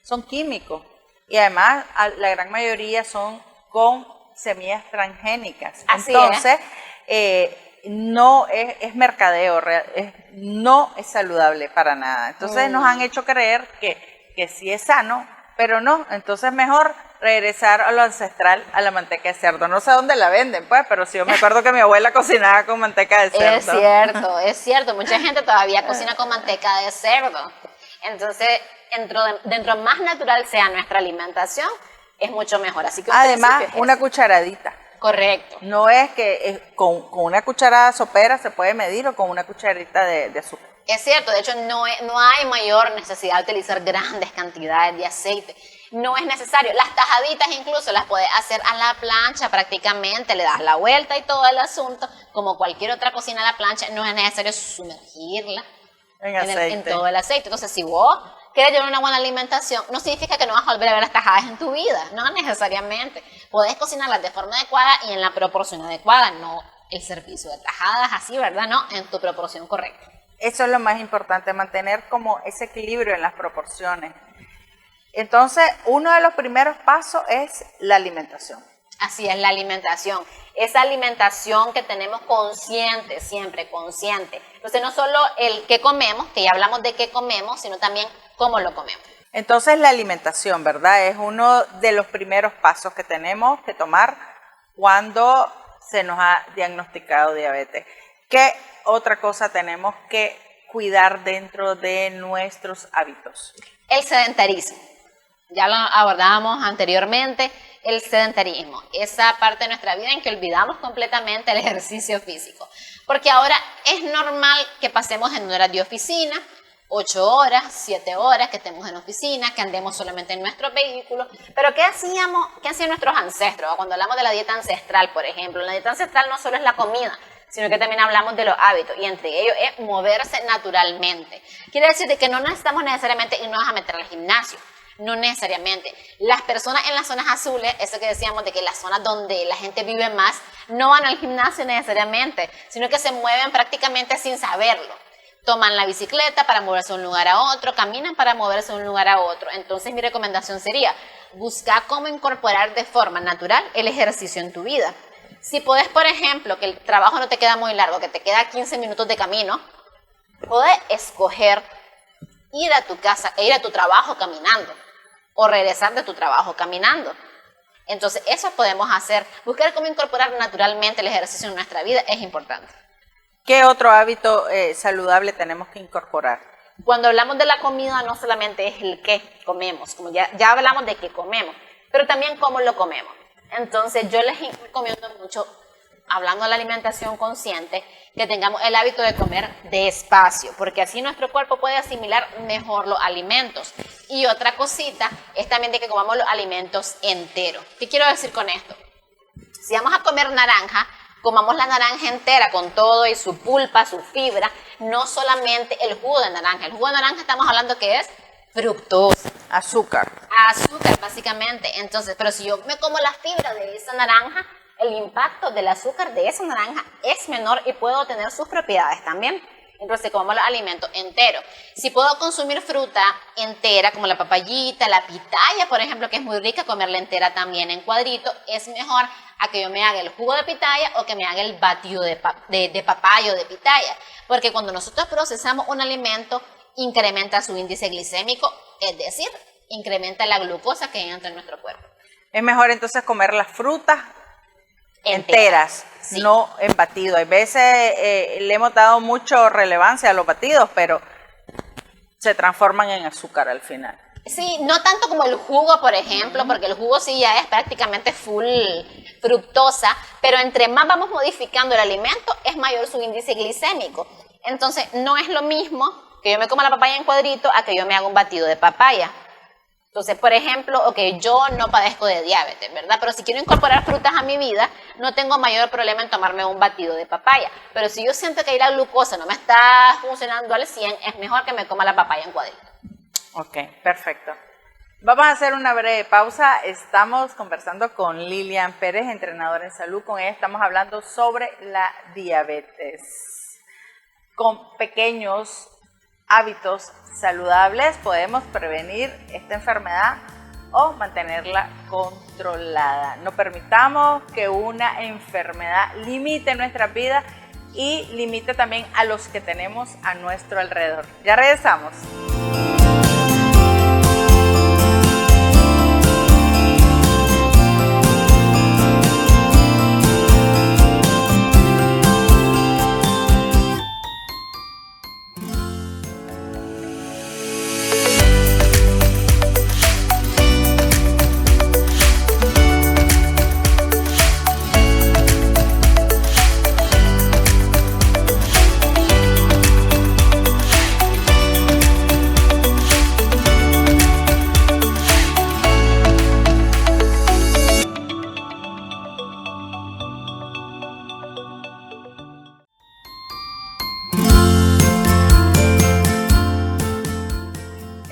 son químicos. Y además, la gran mayoría son con semillas transgénicas. Entonces, no es mercadeo, no es saludable para nada. Entonces, nos han hecho creer que sí es sano, pero no, entonces mejor regresar a lo ancestral, a la manteca de cerdo. No sé dónde la venden, pues, pero sí yo me acuerdo que mi abuela cocinaba con manteca de cerdo. Es cierto, mucha gente todavía cocina con manteca de cerdo. Entonces, dentro más natural sea nuestra alimentación, es mucho mejor. Así que además, una cucharadita. Correcto. No es que con una cucharada sopera se puede medir o con una cucharadita de azúcar. Es cierto, de hecho no hay mayor necesidad de utilizar grandes cantidades de aceite. No es necesario. Las tajaditas incluso las puedes hacer a la plancha prácticamente, le das la vuelta y todo el asunto. Como cualquier otra cocina a la plancha, no es necesario sumergirla en todo el aceite. Entonces, si vos quieres llevar una buena alimentación, no significa que no vas a volver a ver las tajadas en tu vida, no necesariamente. Podés cocinarlas de forma adecuada y en la proporción adecuada, no el servicio de tajadas así, ¿verdad? No, en tu proporción correcta. Eso es lo más importante, mantener como ese equilibrio en las proporciones. Entonces, uno de los primeros pasos es la alimentación. Así es, la alimentación. Esa alimentación que tenemos consciente, siempre consciente. Entonces, no solo el qué comemos, que ya hablamos de qué comemos, sino también cómo lo comemos. Entonces la alimentación, ¿verdad? Es uno de los primeros pasos que tenemos que tomar cuando se nos ha diagnosticado diabetes. ¿Qué otra cosa tenemos que cuidar dentro de nuestros hábitos? El sedentarismo. Ya lo abordábamos anteriormente, el sedentarismo, esa parte de nuestra vida en que olvidamos completamente el ejercicio físico. Porque ahora es normal que pasemos en horas de oficina, 8 horas, 7 horas, que estemos en oficina, que andemos solamente en nuestros vehículos. Pero ¿qué hacían nuestros ancestros? Cuando hablamos de la dieta ancestral, por ejemplo, la dieta ancestral no solo es la comida, sino que también hablamos de los hábitos, y entre ellos es moverse naturalmente. Quiere decir que no necesitamos necesariamente irnos a meter al gimnasio. No necesariamente. Las personas en las zonas azules, eso que decíamos de que las zonas donde la gente vive más, no van al gimnasio necesariamente, sino que se mueven prácticamente sin saberlo. Toman la bicicleta para moverse de un lugar a otro, caminan para moverse de un lugar a otro. Entonces mi recomendación sería buscar cómo incorporar de forma natural el ejercicio en tu vida. Si podés, por ejemplo, que el trabajo no te queda muy largo, que te queda 15 minutos de camino, podés escoger ir a tu casa e ir a tu trabajo caminando, o regresar de tu trabajo caminando. Entonces eso podemos hacer. Buscar cómo incorporar naturalmente el ejercicio en nuestra vida es importante. ¿Qué otro hábito saludable tenemos que incorporar? Cuando hablamos de la comida, no solamente es el qué comemos, como ya hablamos de qué comemos, pero también cómo lo comemos. Entonces yo les recomiendo mucho, hablando de la alimentación consciente, que tengamos el hábito de comer despacio, porque así nuestro cuerpo puede asimilar mejor los alimentos. Y otra cosita es también de que comamos los alimentos enteros. ¿Qué quiero decir con esto? Si vamos a comer naranja, comamos la naranja entera con todo y su pulpa, su fibra, no solamente el jugo de naranja. El jugo de naranja estamos hablando que es fructosa. Azúcar. Azúcar, básicamente. Entonces, pero si yo me como la fibra de esa naranja, el impacto del azúcar de esa naranja es menor y puedo tener sus propiedades también. Entonces, comamos los alimentos enteros. Si puedo consumir fruta entera, como la papayita, la pitaya, por ejemplo, que es muy rica, comerla entera también en cuadrito, es mejor a que yo me haga el jugo de pitaya o que me haga el batido de papaya o de pitaya. Porque cuando nosotros procesamos un alimento, incrementa su índice glicémico, es decir, incrementa la glucosa que entra en nuestro cuerpo. Es mejor entonces comer las frutas enteras, sí, no en batido. A veces le hemos dado mucha relevancia a los batidos, pero se transforman en azúcar al final. Sí, no tanto como el jugo, por ejemplo, porque el jugo sí ya es prácticamente full fructosa, pero entre más vamos modificando el alimento, es mayor su índice glicémico. Entonces, no es lo mismo que yo me coma la papaya en cuadrito a que yo me haga un batido de papaya. Entonces, por ejemplo, yo no padezco de diabetes, ¿verdad? Pero si quiero incorporar frutas a mi vida, no tengo mayor problema en tomarme un batido de papaya. Pero si yo siento que ahí la glucosa no me está funcionando al 100, es mejor que me coma la papaya en cuadrito. Ok, perfecto. Vamos a hacer una breve pausa. Estamos conversando con Lilian Pérez, entrenadora en salud. Con ella estamos hablando sobre la diabetes. Con pequeños hábitos saludables podemos prevenir esta enfermedad o mantenerla controlada. No permitamos que una enfermedad limite nuestra vida y limite también a los que tenemos a nuestro alrededor. Ya regresamos.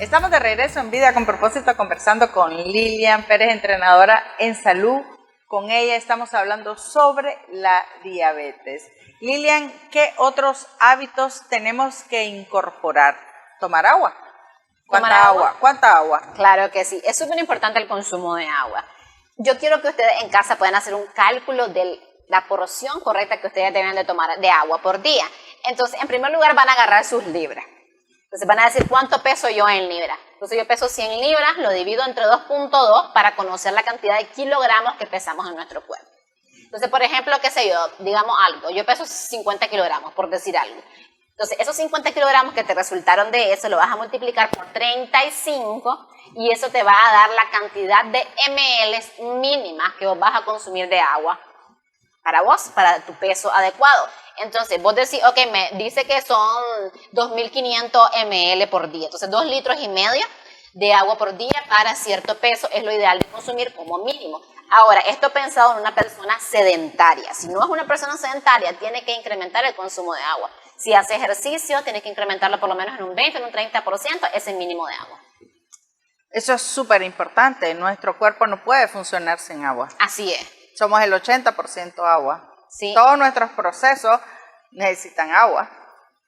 Estamos de regreso en Vida con Propósito conversando con Lilian Pérez, entrenadora en salud. Con ella estamos hablando sobre la diabetes. Lilian, ¿qué otros hábitos tenemos que incorporar? ¿Tomar agua? ¿Cuánta agua? ¿Cuánta agua? Claro que sí, es súper importante el consumo de agua. Yo quiero que ustedes en casa puedan hacer un cálculo de la porción correcta que ustedes deben de tomar de agua por día. Entonces, en primer lugar van a agarrar sus libras. Entonces van a decir, ¿cuánto peso yo en libras? Entonces yo peso 100 libras, lo divido entre 2.2 para conocer la cantidad de kilogramos que pesamos en nuestro cuerpo. Entonces, por ejemplo, qué sé yo, digamos algo, yo peso 50 kilogramos, por decir algo. Entonces, esos 50 kilogramos que te resultaron de eso, lo vas a multiplicar por 35 y eso te va a dar la cantidad de ml mínima que vos vas a consumir de agua para vos, para tu peso adecuado. Entonces, vos decís, ok, me dice que son 2.500 ml por día, entonces 2,5 litros de agua por día para cierto peso es lo ideal de consumir como mínimo. Ahora, esto pensado en una persona sedentaria. Si no es una persona sedentaria, tiene que incrementar el consumo de agua. Si hace ejercicio, tiene que incrementarlo por lo menos en un 20, en un 30%, ese mínimo de agua. Eso es súper importante. Nuestro cuerpo no puede funcionar sin agua. Así es. Somos el 80% agua. Sí. Todos nuestros procesos necesitan agua.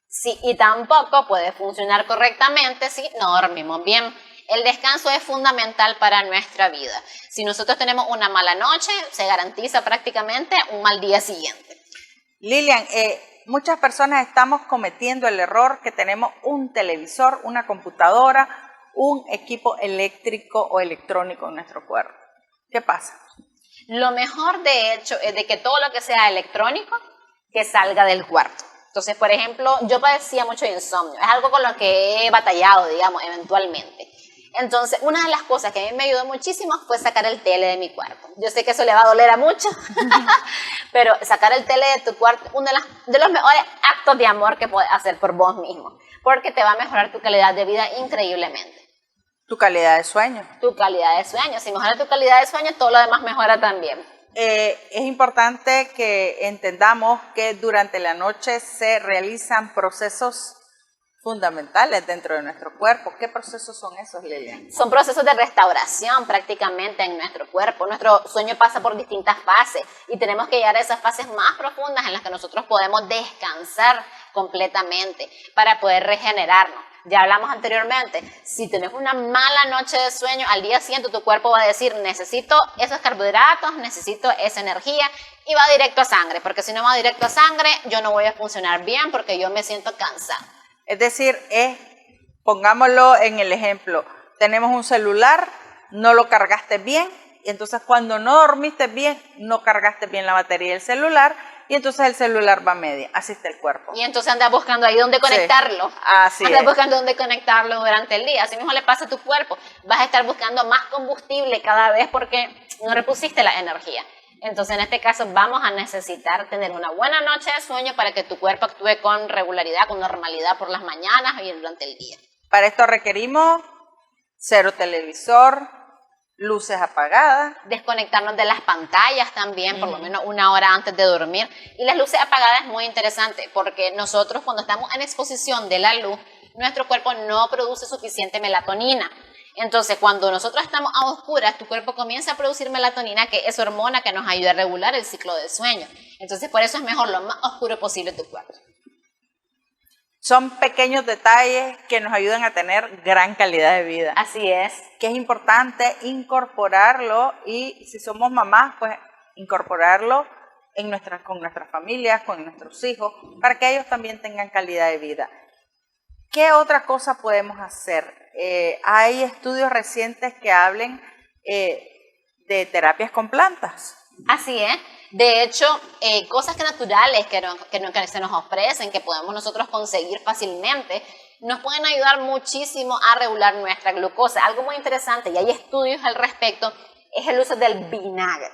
Sí, y tampoco puede funcionar correctamente si no dormimos bien. El descanso es fundamental para nuestra vida. Si nosotros tenemos una mala noche, se garantiza prácticamente un mal día siguiente. Lilian, muchas personas estamos cometiendo el error que tenemos un televisor, una computadora, un equipo eléctrico o electrónico en nuestro cuerpo. ¿Qué pasa? Lo mejor, de hecho, es de que todo lo que sea electrónico, que salga del cuarto. Entonces, por ejemplo, yo padecía mucho de insomnio. Es algo con lo que he batallado, digamos, eventualmente. Entonces, una de las cosas que a mí me ayudó muchísimo fue sacar el tele de mi cuarto. Yo sé que eso le va a doler a muchos, pero sacar el tele de tu cuarto es uno de los mejores actos de amor que puedes hacer por vos mismo, porque te va a mejorar tu calidad de vida increíblemente. Tu calidad de sueño. Tu calidad de sueño. Si mejora tu calidad de sueño, todo lo demás mejora también. Es importante que entendamos que durante la noche se realizan procesos fundamentales dentro de nuestro cuerpo. ¿Qué procesos son esos, Lilian? Son procesos de restauración prácticamente en nuestro cuerpo. Nuestro sueño pasa por distintas fases y tenemos que llegar a esas fases más profundas en las que nosotros podemos descansar completamente para poder regenerarnos. Ya hablamos anteriormente, si tenés una mala noche de sueño, al día siguiente tu cuerpo va a decir, necesito esos carbohidratos, necesito esa energía, y va directo a sangre, porque si no va directo a sangre, yo no voy a funcionar bien porque yo me siento cansada. Es decir, pongámoslo en el ejemplo, tenemos un celular, no lo cargaste bien, y entonces cuando no dormiste bien, no cargaste bien la batería del celular, y entonces el celular va a media, así está el cuerpo. Y entonces andas buscando ahí dónde conectarlo. Sí, así andas es. buscando dónde conectarlo durante el día. Así mismo le pasa a tu cuerpo. Vas a estar buscando más combustible cada vez porque no repusiste la energía. Entonces, en este caso, vamos a necesitar tener una buena noche de sueño para que tu cuerpo actúe con regularidad, con normalidad por las mañanas y durante el día. Para esto requerimos cero televisor, luces apagadas. Desconectarnos de las pantallas también, por lo menos una hora antes de dormir. Y las luces apagadas es muy interesante porque nosotros cuando estamos en exposición de la luz, nuestro cuerpo no produce suficiente melatonina. Entonces, cuando nosotros estamos a oscuras, tu cuerpo comienza a producir melatonina, que es hormona que nos ayuda a regular el ciclo del sueño. Entonces, por eso es mejor lo más oscuro posible tu cuarto. Son pequeños detalles que nos ayudan a tener gran calidad de vida. Así es. Que es importante incorporarlo y si somos mamás, pues incorporarlo con nuestras familias, con nuestros hijos, para que ellos también tengan calidad de vida. ¿Qué otra cosa podemos hacer? Hay estudios recientes que hablen de terapias con plantas. Así es. De hecho, cosas naturales que se nos ofrecen, que podemos nosotros conseguir fácilmente, nos pueden ayudar muchísimo a regular nuestra glucosa. Algo muy interesante, y hay estudios al respecto, es el uso del vinagre.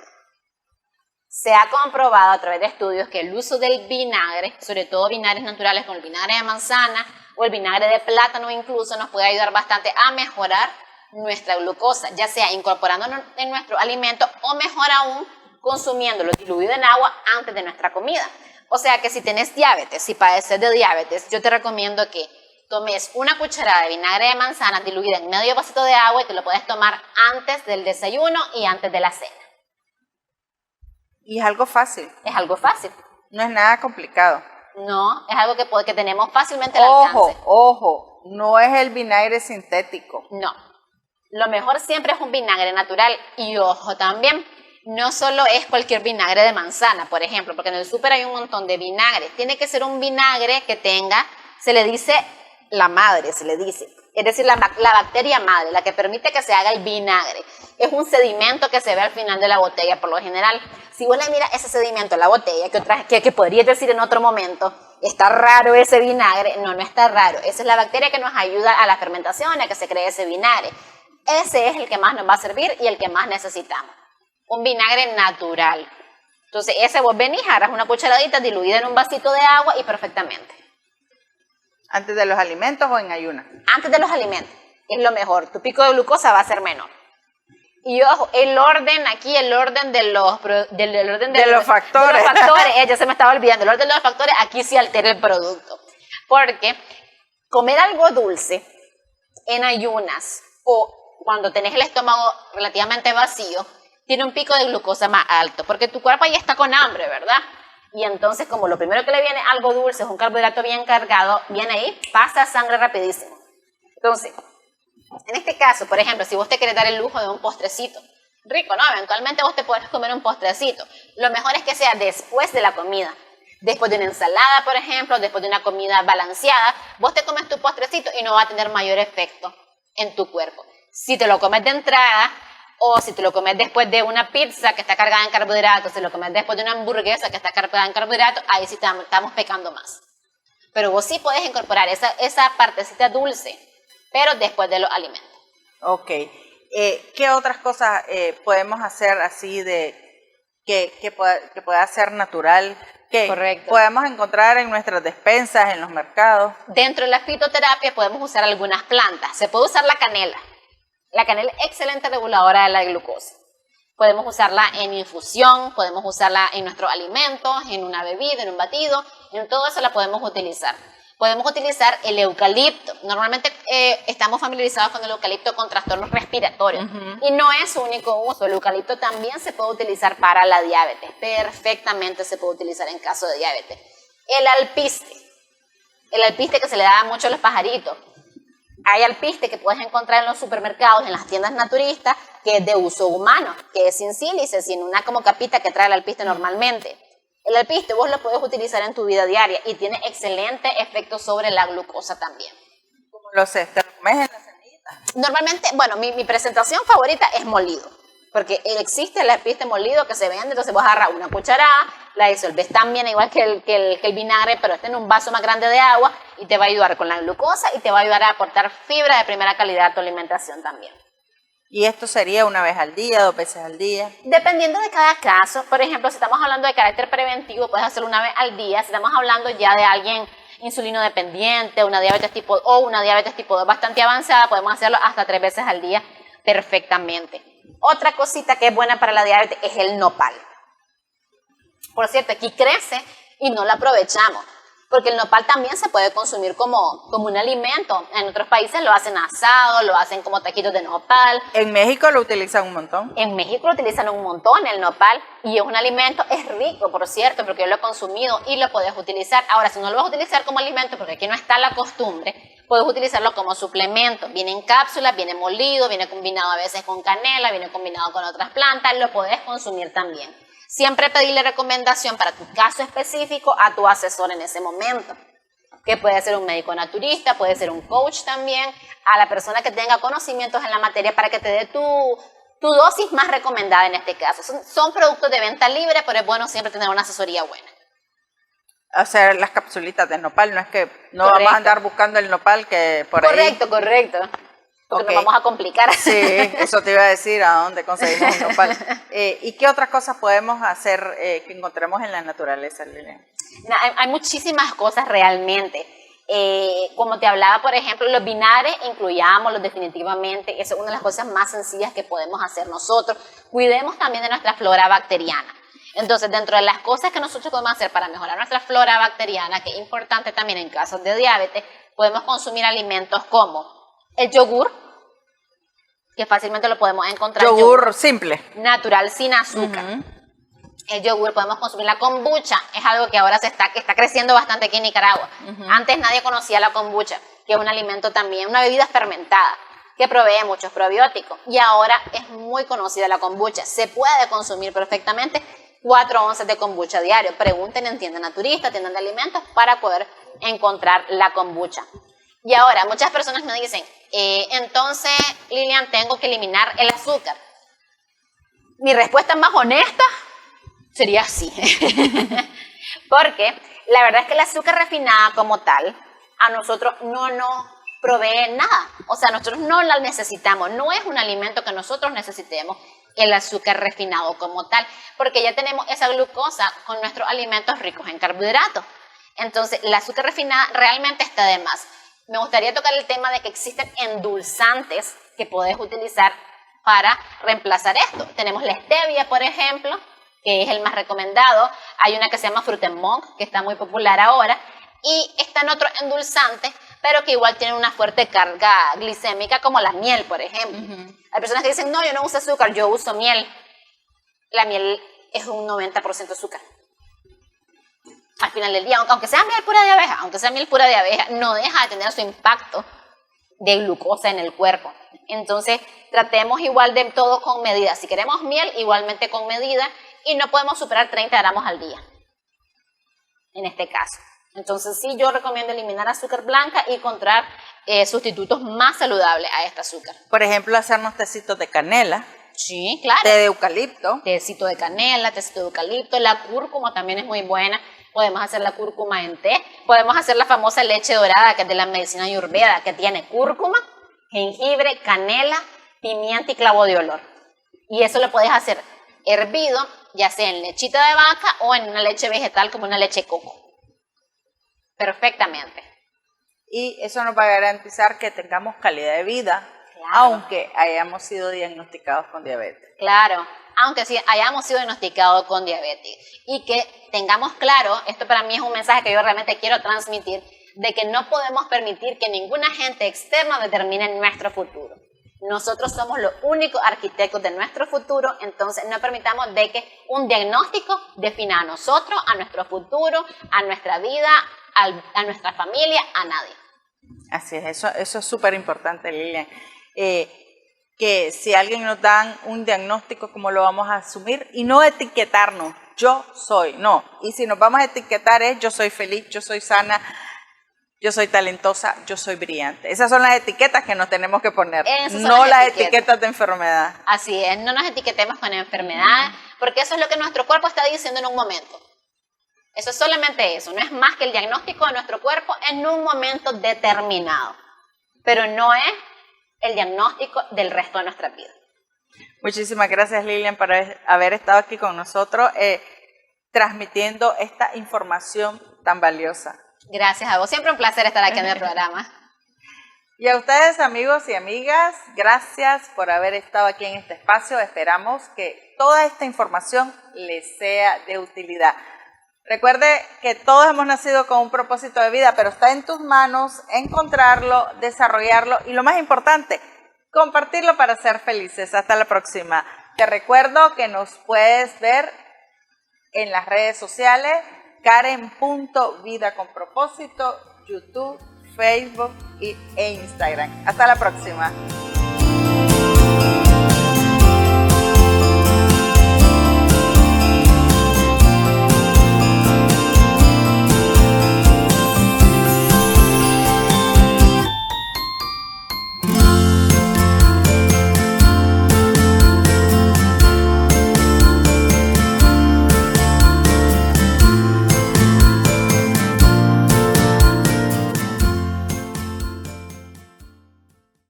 Se ha comprobado a través de estudios que el uso del vinagre, sobre todo vinagres naturales como el vinagre de manzana o el vinagre de plátano incluso, nos puede ayudar bastante a mejorar nuestra glucosa, ya sea incorporándolo en nuestro alimento o mejor aún, consumiéndolo diluido en agua antes de nuestra comida. O sea que si tenés diabetes, si padeces de diabetes, yo te recomiendo que tomes una cucharada de vinagre de manzana diluida en medio vasito de agua y te lo puedes tomar antes del desayuno y antes de la cena. Y es algo fácil. Es algo fácil. No es nada complicado. No, es algo que tenemos fácilmente al alcance. Ojo, no es el vinagre sintético. No, lo mejor siempre es un vinagre natural y ojo también, no solo es cualquier vinagre de manzana, por ejemplo, porque en el súper hay un montón de vinagre. Tiene que ser un vinagre que tenga, se le dice la madre, se le dice, es decir, la bacteria madre, la que permite que se haga el vinagre. Es un sedimento que se ve al final de la botella por lo general. Si vos le miras ese sedimento en la botella, que podrías decir en otro momento, está raro ese vinagre, no está raro. Esa es la bacteria que nos ayuda a la fermentación, a que se cree ese vinagre. Ese es el que más nos va a servir y el que más necesitamos. Un vinagre natural. Entonces, ese vos venís, agarras una cucharadita diluida en un vasito de agua y perfectamente. ¿Antes de los alimentos o en ayunas? Antes de los alimentos, es lo mejor. Tu pico de glucosa va a ser menor. Y ojo, el orden de los factores. De los factores, ya se me estaba olvidando. El orden de los factores aquí sí altera el producto. Porque comer algo dulce en ayunas o cuando tenés el estómago relativamente vacío, tiene un pico de glucosa más alto. Porque tu cuerpo ya está con hambre, ¿verdad? Y entonces, como lo primero que le viene algo dulce, es un carbohidrato bien cargado, viene ahí, pasa sangre rapidísimo. Entonces, en este caso, por ejemplo, si vos te querés dar el lujo de un postrecito, rico, ¿no? Eventualmente vos te podés comer un postrecito. Lo mejor es que sea después de la comida. Después de una ensalada, por ejemplo, después de una comida balanceada, vos te comes tu postrecito y no va a tener mayor efecto en tu cuerpo. Si te lo comes de entrada, o si te lo comes después de una pizza que está cargada en carbohidratos, si lo comes después de una hamburguesa que está cargada en carbohidratos, ahí sí estamos pecando más. Pero vos sí podés incorporar esa partecita dulce, pero después de los alimentos. Ok. ¿Qué otras cosas podemos hacer así que pueda ser natural? Que Correcto. podemos encontrar en nuestras despensas, en los mercados. Dentro de la fitoterapia podemos usar algunas plantas. Se puede usar la canela. La canela es excelente reguladora de la glucosa. Podemos usarla en infusión, podemos usarla en nuestros alimentos, en una bebida, en un batido, en todo eso la podemos utilizar. Podemos utilizar el eucalipto. Normalmente estamos familiarizados con el eucalipto con trastornos respiratorios. Y no es su único uso. El eucalipto también se puede utilizar para la diabetes. Perfectamente se puede utilizar en caso de diabetes. El alpiste. El alpiste que se le da mucho a los pajaritos. Hay alpiste que puedes encontrar en los supermercados, en las tiendas naturistas, que es de uso humano, que es sin sílice, sin una como capita que trae el alpiste normalmente. El alpiste vos lo puedes utilizar en tu vida diaria y tiene excelente efecto sobre la glucosa también. ¿Cómo lo sé? ¿Te lo comes en la semillita? Normalmente, bueno, mi presentación favorita es molido, porque existe el alpiste molido que se vende, entonces vos agarras una cucharada, la disolves también igual que el vinagre, pero en un vaso más grande de agua y te va a ayudar con la glucosa y te va a ayudar a aportar fibra de primera calidad a tu alimentación también. ¿Y esto sería una vez al día, 2 veces al día? Dependiendo de cada caso, por ejemplo, si estamos hablando de carácter preventivo, puedes hacerlo una vez al día. Si estamos hablando ya de alguien insulino dependiente, una diabetes tipo 2 bastante avanzada, podemos hacerlo hasta 3 veces al día perfectamente. Otra cosita que es buena para la diabetes es el nopal. Por cierto, aquí crece y no lo aprovechamos, porque el nopal también se puede consumir como un alimento. En otros países lo hacen asado, lo hacen como taquitos de nopal. En México lo utilizan un montón. En México lo utilizan un montón el nopal y es un alimento, es rico, por cierto, porque yo lo he consumido y lo puedes utilizar. Ahora, si no lo vas a utilizar como alimento, porque aquí no está la costumbre, puedes utilizarlo como suplemento. Viene en cápsulas, viene molido, viene combinado a veces con canela, viene combinado con otras plantas, lo puedes consumir también. Siempre pedirle recomendación para tu caso específico a tu asesor en ese momento, que puede ser un médico naturista, puede ser un coach también, a la persona que tenga conocimientos en la materia para que te dé tu dosis más recomendada en este caso. Son productos de venta libre, pero es bueno siempre tener una asesoría buena. Hacer las capsulitas de nopal, no es que no Correcto. vamos a andar buscando el nopal que por ahí... Correcto. Porque Okay. nos vamos a complicar. Sí, eso te iba a decir, a dónde conseguimos un nopal. ¿Y qué otras cosas podemos hacer que encontremos en la naturaleza, Liliana? Hay muchísimas cosas realmente. Como te hablaba, por ejemplo, los vinagres, incluyámoslos definitivamente. Eso es una de las cosas más sencillas que podemos hacer nosotros. Cuidemos también de nuestra flora bacteriana. Entonces, dentro de las cosas que nosotros podemos hacer para mejorar nuestra flora bacteriana, que es importante también en casos de diabetes, podemos consumir alimentos como el yogur, que fácilmente lo podemos encontrar. Yogur simple. Natural, sin azúcar. El yogur, podemos consumir la kombucha, es algo que ahora está creciendo bastante aquí en Nicaragua. Antes nadie conocía la kombucha, que es un alimento también, una bebida fermentada, que provee muchos probióticos. Y ahora es muy conocida la kombucha. Se puede consumir perfectamente 4 onzas de kombucha diario. Pregunten en tiendas naturistas, tiendas de alimentos, para poder encontrar la kombucha. Y ahora, muchas personas me dicen, entonces, Lilian, tengo que eliminar el azúcar. Mi respuesta más honesta sería sí. Porque la verdad es que el azúcar refinada como tal, a nosotros no nos provee nada. O sea, nosotros no la necesitamos. No es un alimento que nosotros necesitemos, el azúcar refinado como tal. Porque ya tenemos esa glucosa con nuestros alimentos ricos en carbohidratos. Entonces, el azúcar refinada realmente está de más. Me gustaría tocar el tema de que existen endulzantes que puedes utilizar para reemplazar esto. Tenemos la stevia, por ejemplo, que es el más recomendado. Hay una que se llama Fruit-Monk, que está muy popular ahora. Y están otros endulzantes, pero que igual tienen una fuerte carga glicémica, como la miel, por ejemplo. Hay personas que dicen, no, yo no uso azúcar, yo uso miel. La miel es un 90% azúcar. Al final del día, aunque sea miel pura de abeja, no deja de tener su impacto de glucosa en el cuerpo. Entonces, tratemos igual de todo con medida. Si queremos miel, igualmente con medida, y no podemos superar 30 gramos al día, en este caso. Entonces, sí, yo recomiendo eliminar azúcar blanca y encontrar sustitutos más saludables a este azúcar. Por ejemplo, hacernos tecitos de canela. Sí, claro. Té de eucalipto. Tecito de canela, tecito de eucalipto. La cúrcuma también es muy buena. Podemos hacer la cúrcuma en té. Podemos hacer la famosa leche dorada, que es de la medicina ayurveda, que tiene cúrcuma, jengibre, canela, pimienta y clavo de olor. Y eso lo puedes hacer hervido, ya sea en lechita de vaca o en una leche vegetal como una leche de coco. Perfectamente. Y eso nos va a garantizar que tengamos calidad de vida, claro, aunque hayamos sido diagnosticados con diabetes. Claro, aunque sí hayamos sido diagnosticados con diabetes. Y que tengamos claro, esto para mí es un mensaje que yo realmente quiero transmitir, de que no podemos permitir que ningún agente externo determine nuestro futuro. Nosotros somos los únicos arquitectos de nuestro futuro, entonces no permitamos de que un diagnóstico defina a nosotros, a nuestro futuro, a nuestra vida, a nuestra familia, a nadie. Así es, eso es súper importante, Lilian. Que si alguien nos dan un diagnóstico, ¿cómo lo vamos a asumir? Y no etiquetarnos, yo soy, no. Y si nos vamos a etiquetar es yo soy feliz, yo soy sana, yo soy talentosa, yo soy brillante. Esas son las etiquetas que nos tenemos que poner, no las etiquetas de enfermedad. Así es, no nos etiquetemos con enfermedades, porque eso es lo que nuestro cuerpo está diciendo en un momento. Eso es solamente eso, no es más que el diagnóstico de nuestro cuerpo en un momento determinado, pero no es el diagnóstico del resto de nuestra vida. Muchísimas gracias, Lilian, por haber estado aquí con nosotros transmitiendo esta información tan valiosa. Gracias a vos, siempre un placer estar aquí en el programa. Y a ustedes, amigos y amigas, gracias por haber estado aquí en este espacio. Esperamos que toda esta información les sea de utilidad. Recuerde que todos hemos nacido con un propósito de vida, pero está en tus manos encontrarlo, desarrollarlo y lo más importante, compartirlo para ser felices. Hasta la próxima. Te recuerdo que nos puedes ver en las redes sociales, Karen.Vida con Propósito, YouTube, Facebook e Instagram. Hasta la próxima.